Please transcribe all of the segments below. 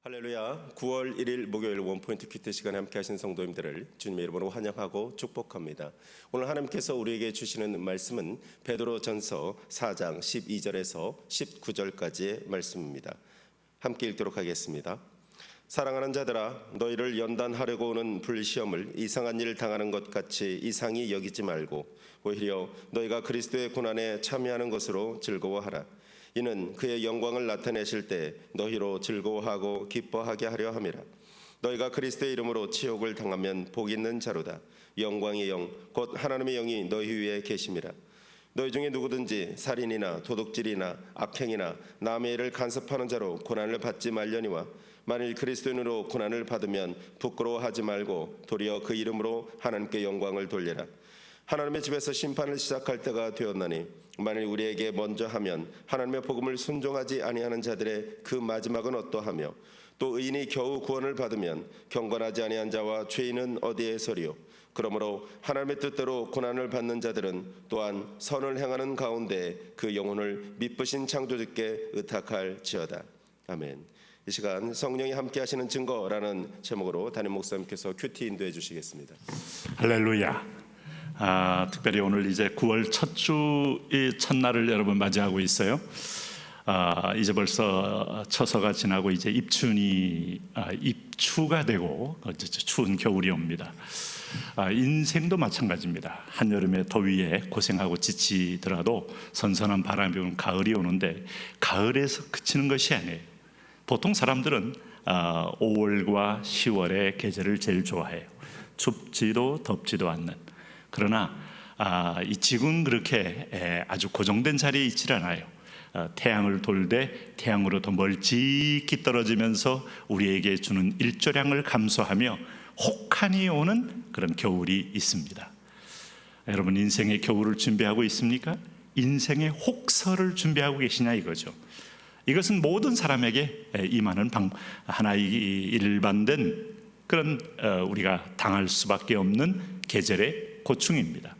할렐루야. 9월 1일 목요일 원포인트 큐티 시간에 함께 하신 성도님들을 주님의 이름으로 환영하고 축복합니다. 오늘 하나님께서 우리에게 주시는 말씀은 베드로전서 4장 12절에서 19절까지의 말씀입니다. 함께 읽도록 하겠습니다. 사랑하는 자들아, 너희를 연단하려고 오는 불시험을 이상한 일을 당하는 것 같이 이상히 여기지 말고 오히려 너희가 그리스도의 고난에 참여하는 것으로 즐거워하라. 이는 그의 영광을 나타내실 때 너희로 즐거워하고 기뻐하게 하려 함이라. 너희가 그리스도의 이름으로 치욕을 당하면 복 있는 자로다. 영광의 영 곧 하나님의 영이 너희 위에 계심이라. 너희 중에 누구든지 살인이나 도둑질이나 악행이나 남의 일을 간섭하는 자로 고난을 받지 말려니와 만일 그리스도인으로 고난을 받으면 부끄러워하지 말고 도리어 그 이름으로 하나님께 영광을 돌리라. 하나님의 집에서 심판을 시작할 때가 되었나니 만일 우리에게 먼저 하면 하나님의 복음을 순종하지 아니하는 자들의 그 마지막은 어떠하며 또 의인이 겨우 구원을 받으면 경건하지 아니한 자와 죄인은 어디에 서리요. 그러므로 하나님의 뜻대로 고난을 받는 자들은 또한 선을 행하는 가운데 그 영혼을 미쁘신 창조주께 의탁할지어다. 아멘. 이 시간 성령이 함께 하시는 증거라는 제목으로 담임 목사님께서 큐티 인도해 주시겠습니다. 할렐루야. 특별히 오늘 이제 9월 첫 주의 첫날을 여러분 맞이하고 있어요. 이제 벌써 처서가 지나고 이제 입추가 되고 추운 겨울이 옵니다. 인생도 마찬가지입니다. 한여름의 더위에 고생하고 지치더라도 선선한 바람이 오는 가을이 오는데 가을에서 그치는 것이 아니에요. 보통 사람들은 5월과 10월의 계절을 제일 좋아해요. 춥지도 덥지도 않는. 그러나 이 지구는 그렇게 아주 고정된 자리에 있질 않아요. 태양을 돌되 태양으로부터 멀찍이 떨어지면서 우리에게 주는 일조량을 감소하며 혹한이 오는 그런 겨울이 있습니다. 여러분, 인생의 겨울을 준비하고 있습니까? 인생의 혹서를 준비하고 계시냐 이거죠. 이것은 모든 사람에게 임하는 하나의 일반된 그런 우리가 당할 수밖에 없는 계절의 고충입니다.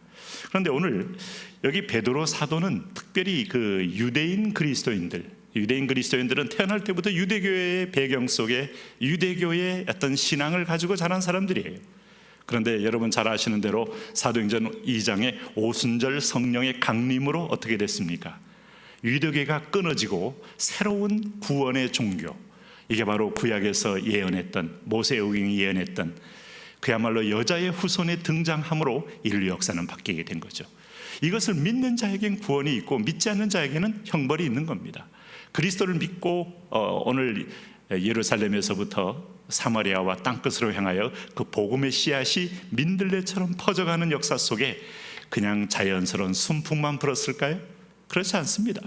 그런데 오늘 여기 베드로 사도는 특별히 그 유대인 그리스도인들은 태어날 때부터 유대교의 배경 속에 유대교의 어떤 신앙을 가지고 자란 사람들이에요. 그런데 여러분 잘 아시는 대로 사도행전 2장의 오순절 성령의 강림으로 어떻게 됐습니까? 유대교가 끊어지고 새로운 구원의 종교, 이게 바로 구약에서 예언했던 모세오경이 예언했던 그야말로 여자의 후손의 등장함으로 인류 역사는 바뀌게 된 거죠. 이것을 믿는 자에겐 구원이 있고 믿지 않는 자에게는 형벌이 있는 겁니다. 그리스도를 믿고 오늘 예루살렘에서부터 사마리아와 땅끝으로 향하여 그 복음의 씨앗이 민들레처럼 퍼져가는 역사 속에 그냥 자연스러운 순풍만 불었을까요? 그렇지 않습니다.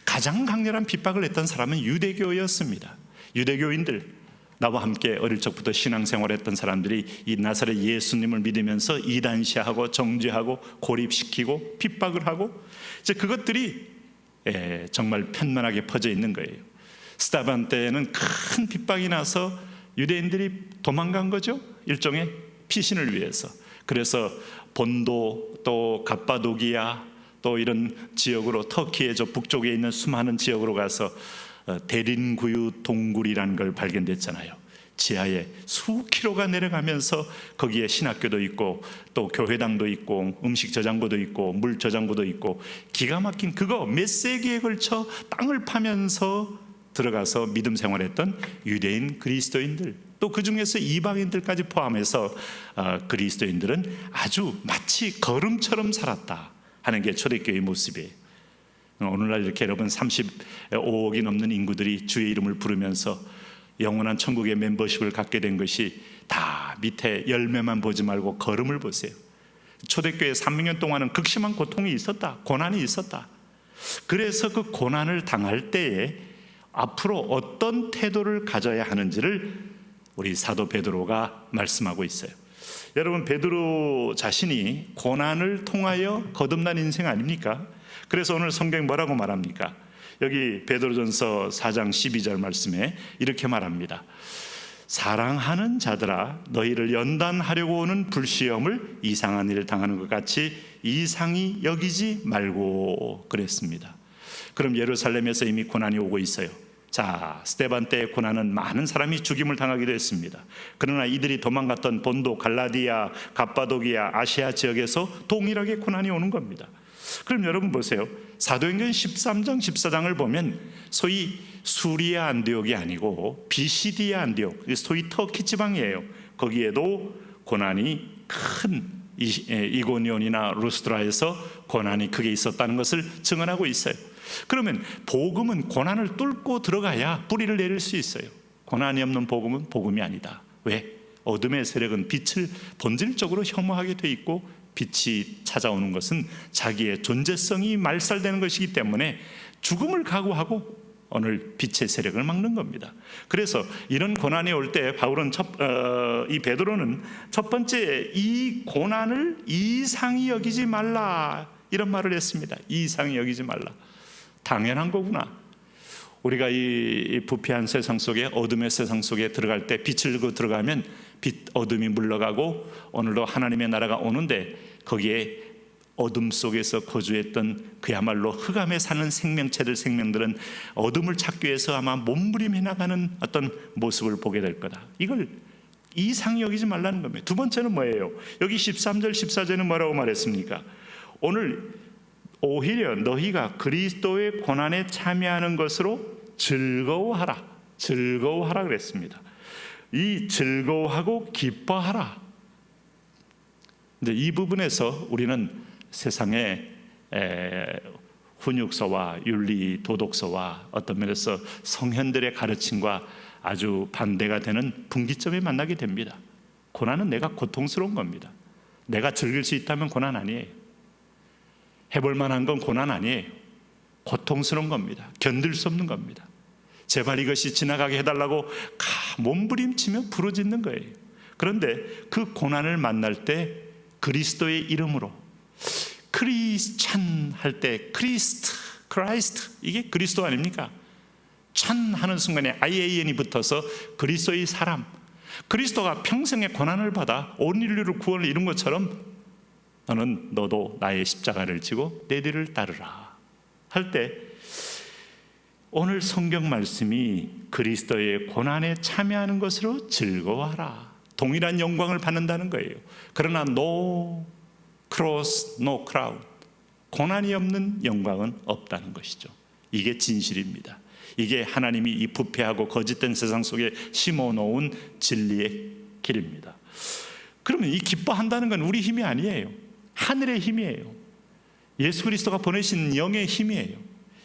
가장 강렬한 핍박을 했던 사람은 유대교였습니다. 유대교인들, 나와 함께 어릴 적부터 신앙생활했던 사람들이 이 나사렛 예수님을 믿으면서 이단시하고 정죄하고 고립시키고 핍박을 하고 이제 그것들이 정말 편만하게 퍼져 있는 거예요. 스데반 때에는 큰 핍박이 나서 유대인들이 도망간 거죠. 일종의 피신을 위해서. 그래서 본도 또 갑바도기아 또 이런 지역으로 터키의 저 북쪽에 있는 수많은 지역으로 가서 대린구유 동굴이라는 걸 발견됐잖아요. 지하에 수킬로가 내려가면서 거기에 신학교도 있고 또 교회당도 있고 음식 저장고도 있고 물 저장고도 있고 기가 막힌 그거 몇 세기에 걸쳐 땅을 파면서 들어가서 믿음 생활했던 유대인 그리스도인들, 또 그 중에서 이방인들까지 포함해서 그리스도인들은 아주 마치 거름처럼 살았다 하는 게 초대교회의 모습이에요. 오늘날 이렇게 여러분 35억이 넘는 인구들이 주의 이름을 부르면서 영원한 천국의 멤버십을 갖게 된 것이 다 밑에 열매만 보지 말고 걸음을 보세요. 초대교회 300년 동안은 극심한 고통이 있었다, 고난이 있었다. 그래서 그 고난을 당할 때에 앞으로 어떤 태도를 가져야 하는지를 우리 사도 베드로가 말씀하고 있어요. 여러분, 베드로 자신이 고난을 통하여 거듭난 인생 아닙니까? 그래서 오늘 성경 뭐라고 말합니까? 여기 베드로전서 4장 12절 말씀에 이렇게 말합니다. 사랑하는 자들아, 너희를 연단하려고 오는 불시험을 이상한 일을 당하는 것 같이 이상히 여기지 말고 그랬습니다. 그럼 예루살렘에서 이미 고난이 오고 있어요. 자, 스데반 때의 고난은 많은 사람이 죽임을 당하기도 했습니다. 그러나 이들이 도망갔던 본도, 갈라디아, 갑바도기아, 아시아 지역에서 동일하게 고난이 오는 겁니다. 그럼 여러분 보세요. 사도행전 13장 14장을 보면 소위 수리아 안디옥이 아니고 비시디아 안디옥, 소위 터키 지방이에요. 거기에도 고난이 큰 이고니온이나 루스드라에서 고난이 크게 있었다는 것을 증언하고 있어요. 그러면 복음은 고난을 뚫고 들어가야 뿌리를 내릴 수 있어요. 고난이 없는 복음은 복음이 아니다. 왜? 어둠의 세력은 빛을 본질적으로 혐오하게 돼 있고, 빛이 찾아오는 것은 자기의 존재성이 말살되는 것이기 때문에 죽음을 각오하고 오늘 빛의 세력을 막는 겁니다. 그래서 이런 고난이 올 때 바울은 이 베드로는 첫 번째 이 고난을 이상히 여기지 말라, 이런 말을 했습니다. 이상히 여기지 말라. 당연한 거구나. 우리가 이 부패한 세상 속에, 어둠의 세상 속에 들어갈 때 빛을 들고 들어가면 어둠이 물러가고 오늘도 하나님의 나라가 오는데, 거기에 어둠 속에서 거주했던 그야말로 흑암에 사는 생명들은 어둠을 찾기 위해서 아마 몸부림해 나가는 어떤 모습을 보게 될 거다. 이걸 이상히 여기지 말라는 겁니다. 두 번째는 뭐예요? 여기 13절 14절은 뭐라고 말했습니까? 오늘 오히려 너희가 그리스도의 고난에 참여하는 것으로 즐거워하라 그랬습니다. 이 즐거워하고 기뻐하라. 근데 이 부분에서 우리는 세상의 훈육서와 윤리 도덕서와 어떤 면에서 성현들의 가르침과 아주 반대가 되는 분기점에 만나게 됩니다. 고난은 내가 고통스러운 겁니다. 내가 즐길 수 있다면 고난 아니에요. 해볼 만한 건 고난 아니에요. 고통스러운 겁니다. 견딜 수 없는 겁니다. 제발 이것이 지나가게 해달라고 몸부림치며 부르짖는 거예요. 그런데 그 고난을 만날 때 그리스도의 이름으로, 크리스찬 할 때 크라이스트, 이게 그리스도 아닙니까? 찬 하는 순간에 IAN이 붙어서 그리스도의 사람, 그리스도가 평생의 고난을 받아 온 인류를 구원을 이룬 것처럼 너도 나의 십자가를 지고 내 뒤를 따르라 할 때, 오늘 성경 말씀이 그리스도의 고난에 참여하는 것으로 즐거워하라, 동일한 영광을 받는다는 거예요. 그러나 no cross, no crown, 고난이 없는 영광은 없다는 것이죠. 이게 진실입니다. 이게 하나님이 이 부패하고 거짓된 세상 속에 심어놓은 진리의 길입니다. 그러면 이 기뻐한다는 건 우리 힘이 아니에요. 하늘의 힘이에요. 예수 그리스도가 보내신 영의 힘이에요.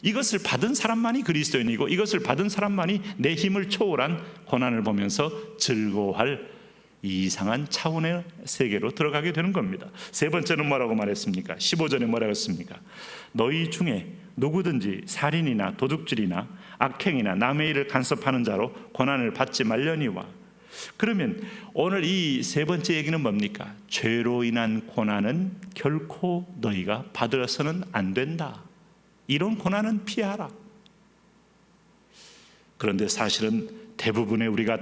이것을 받은 사람만이 그리스도인이고, 이것을 받은 사람만이 내 힘을 초월한 고난을 보면서 즐거워할 이상한 차원의 세계로 들어가게 되는 겁니다. 세 번째는 뭐라고 말했습니까? 15절에 뭐라고 했습니까? 너희 중에 누구든지 살인이나 도둑질이나 악행이나 남의 일을 간섭하는 자로 고난을 받지 말려니와. 그러면 오늘 이 세 번째 얘기는 뭡니까? 죄로 인한 고난은 결코 너희가 받아서는 안 된다. 이런 고난은 피하라. 그런데 사실은 대부분의 우리가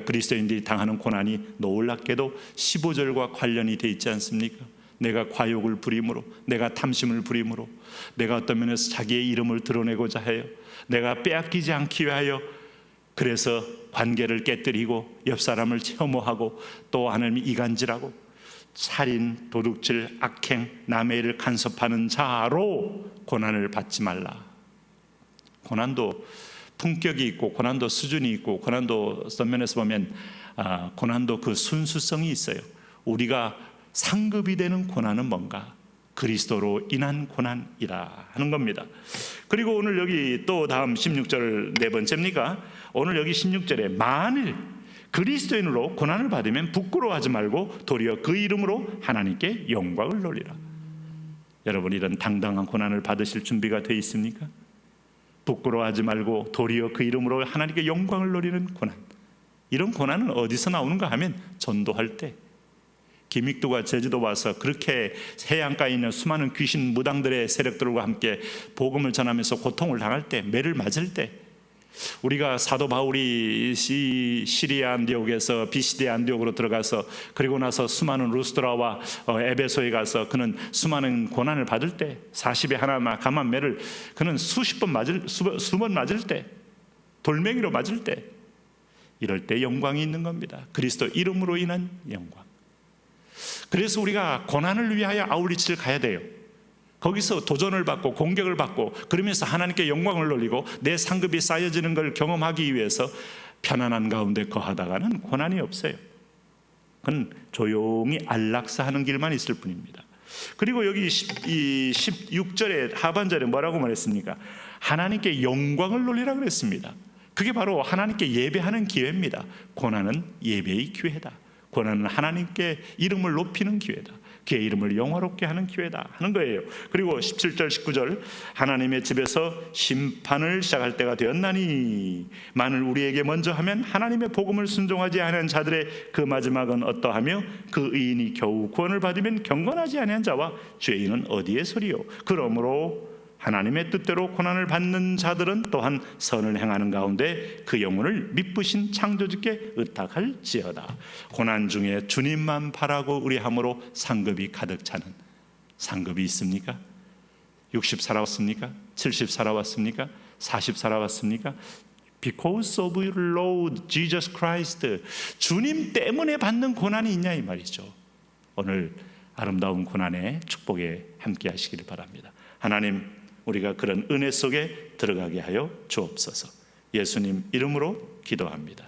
그리스도인들이 당하는 고난이 놀랍게도 15절과 관련이 돼 있지 않습니까? 내가 과욕을 부림으로, 내가 탐심을 부림으로, 내가 어떤 면에서 자기의 이름을 드러내고자 해요. 내가 빼앗기지 않기 위하여, 그래서 관계를 깨뜨리고 옆 사람을 혐오하고 또 하나님을 이간질하고, 살인, 도둑질, 악행, 남의 일을 간섭하는 자로 고난을 받지 말라. 고난도 품격이 있고, 고난도 수준이 있고, 고난도 어떤 면에서 보면 고난도 그 순수성이 있어요. 우리가 상급이 되는 고난은 뭔가? 그리스도로 인한 고난이라 하는 겁니다. 그리고 오늘 여기 또 다음 16절 네 번째입니까? 오늘 여기 16절에 만일 그리스도인으로 고난을 받으면 부끄러워하지 말고 도리어 그 이름으로 하나님께 영광을 돌리라. 여러분, 이런 당당한 고난을 받으실 준비가 되어 있습니까? 부끄러워하지 말고 도리어 그 이름으로 하나님께 영광을 돌리는 고난. 이런 고난은 어디서 나오는가 하면 전도할 때, 김익두가 제주도 와서 그렇게 해안가에 있는 수많은 귀신 무당들의 세력들과 함께 복음을 전하면서 고통을 당할 때, 매를 맞을 때, 우리가 사도 바울이 시리아 안디옥에서 비시디아 안디옥으로 들어가서, 그리고 나서 수많은 루스드라와 에베소에 가서 그는 수많은 고난을 받을 때, 40에 하나 감한 매를 그는 수번 맞을 때, 돌멩이로 맞을 때, 이럴 때 영광이 있는 겁니다. 그리스도 이름으로 인한 영광. 그래서 우리가 고난을 위하여 아울리치를 가야 돼요. 거기서 도전을 받고 공격을 받고 그러면서 하나님께 영광을 돌리고 내 상급이 쌓여지는 걸 경험하기 위해서 편안한 가운데 거하다가는 고난이 없어요. 그건 조용히 안락사하는 길만 있을 뿐입니다. 그리고 여기 이 16절에 하반절에 뭐라고 말했습니까? 하나님께 영광을 돌리라 그랬습니다. 그게 바로 하나님께 예배하는 기회입니다. 고난은 예배의 기회다. 고난은 하나님께 이름을 높이는 기회다. 그의 이름을 영화롭게 하는 기회다 하는 거예요. 그리고 17절 19절 하나님의 집에서 심판을 시작할 때가 되었나니 만일 우리에게 먼저 하면 하나님의 복음을 순종하지 아니한 자들의 그 마지막은 어떠하며 그 의인이 겨우 구원을 받으면 경건하지 아니한 자와 죄인은 어디에 서리요. 그러므로 하나님의 뜻대로 고난을 받는 자들은 또한 선을 행하는 가운데 그 영혼을 미쁘신 창조주께 의탁할지어다. 고난 중에 주님만 바라고 의뢰함으로 상급이 가득 차는 상급이 있습니까? 60 살아왔습니까? 70 살아왔습니까? 40 살아왔습니까? Because of your Lord Jesus Christ, 주님 때문에 받는 고난이 있냐 이 말이죠. 오늘 아름다운 고난의 축복에 함께 하시기를 바랍니다. 하나님, 우리가 그런 은혜 속에 들어가게 하여 주옵소서. 예수님 이름으로 기도합니다.